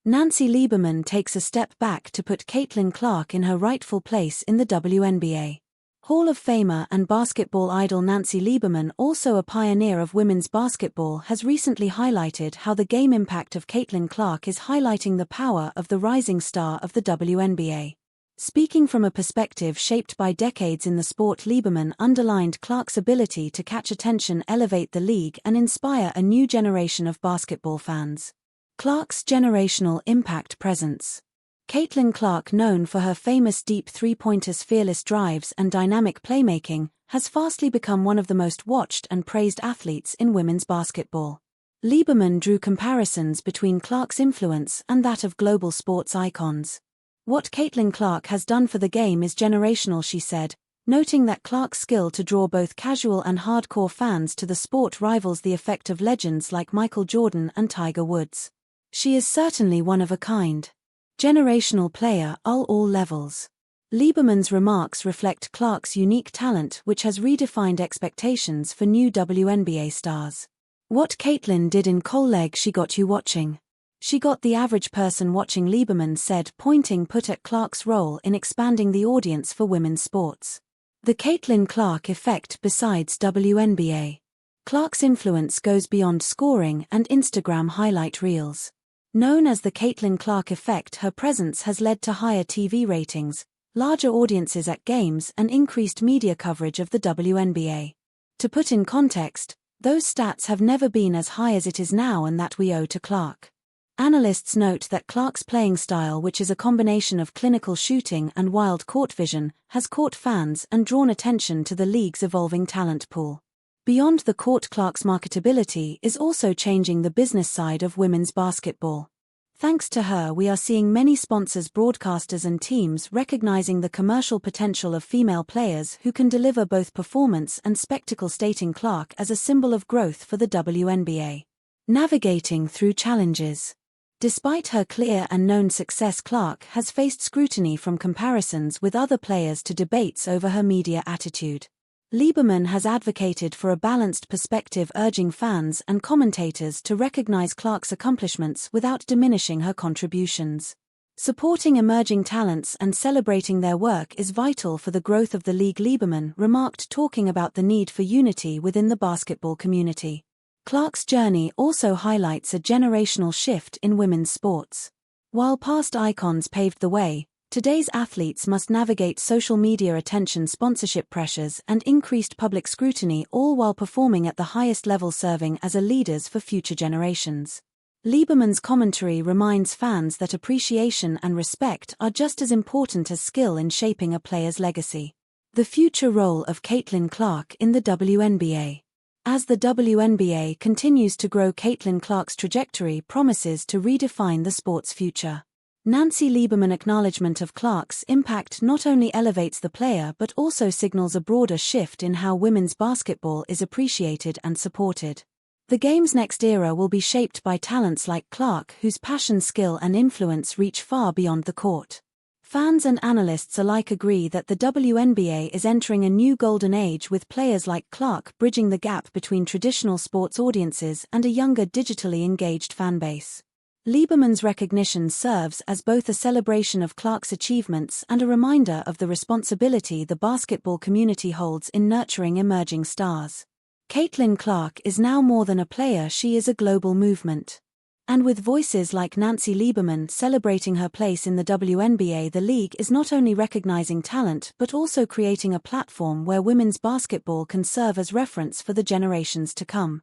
Nancy Lieberman takes a step back to put Caitlin Clark in her rightful place in the WNBA. Hall of Famer and basketball idol Nancy Lieberman, also a pioneer of women's basketball, has recently highlighted how the game impact of Caitlin Clark is highlighting the power of the rising star of the WNBA. Speaking from a perspective shaped by decades in the sport, Lieberman underlined Clark's ability to catch attention, elevate the league, and inspire a new generation of basketball fans. Clark's generational impact presence. Caitlin Clark, known for her famous deep three-pointers, fearless drives, and dynamic playmaking, has fastly become one of the most watched and praised athletes in women's basketball. Lieberman drew comparisons between Clark's influence and that of global sports icons. "What Caitlin Clark has done for the game is generational," she said, noting that Clark's skill to draw both casual and hardcore fans to the sport rivals the effect of legends like Michael Jordan and Tiger Woods. "She is certainly one of a kind. Generational player at all levels." Lieberman's remarks reflect Clark's unique talent, which has redefined expectations for new WNBA stars. "What Caitlin did in college, she got you watching. She got the average person watching," Lieberman said, pointing at Clark's role in expanding the audience for women's sports. The Caitlin Clark effect. Besides WNBA, Clark's influence goes beyond scoring and Instagram highlight reels. Known as the Caitlin Clark effect, her presence has led to higher TV ratings, larger audiences at games, and increased media coverage of the WNBA. To put in context, those stats have never been as high as it is now, and that we owe to Clark. Analysts note that Clark's playing style, which is a combination of clinical shooting and wild court vision, has caught fans and drawn attention to the league's evolving talent pool. Beyond the court, Clark's marketability is also changing the business side of women's basketball. Thanks to her, we are seeing many sponsors, broadcasters, and teams recognizing the commercial potential of female players who can deliver both performance and spectacle, stating Clark as a symbol of growth for the WNBA. Navigating through challenges. Despite her clear and known success, Clark has faced scrutiny from comparisons with other players to debates over her media attitude. Lieberman has advocated for a balanced perspective, urging fans and commentators to recognize Clark's accomplishments without diminishing her contributions. "Supporting emerging talents and celebrating their work is vital for the growth of the league," Lieberman remarked, talking about the need for unity within the basketball community. Clark's journey also highlights a generational shift in women's sports. While past icons paved the way, today's athletes must navigate social media attention, sponsorship pressures, and increased public scrutiny, all while performing at the highest level, serving as leaders for future generations. Lieberman's commentary reminds fans that appreciation and respect are just as important as skill in shaping a player's legacy. The future role of Caitlin Clark in the WNBA. As the WNBA continues to grow, Caitlin Clark's trajectory promises to redefine the sport's future. Nancy Lieberman's acknowledgement of Clark's impact not only elevates the player but also signals a broader shift in how women's basketball is appreciated and supported. The game's next era will be shaped by talents like Clark, whose passion, skill, and influence reach far beyond the court. Fans and analysts alike agree that the WNBA is entering a new golden age, with players like Clark bridging the gap between traditional sports audiences and a younger, digitally engaged fanbase. Lieberman's recognition serves as both a celebration of Clark's achievements and a reminder of the responsibility the basketball community holds in nurturing emerging stars. Caitlin Clark is now more than a player, she is a global movement. And with voices like Nancy Lieberman celebrating her place in the WNBA, the league is not only recognizing talent but also creating a platform where women's basketball can serve as reference for the generations to come.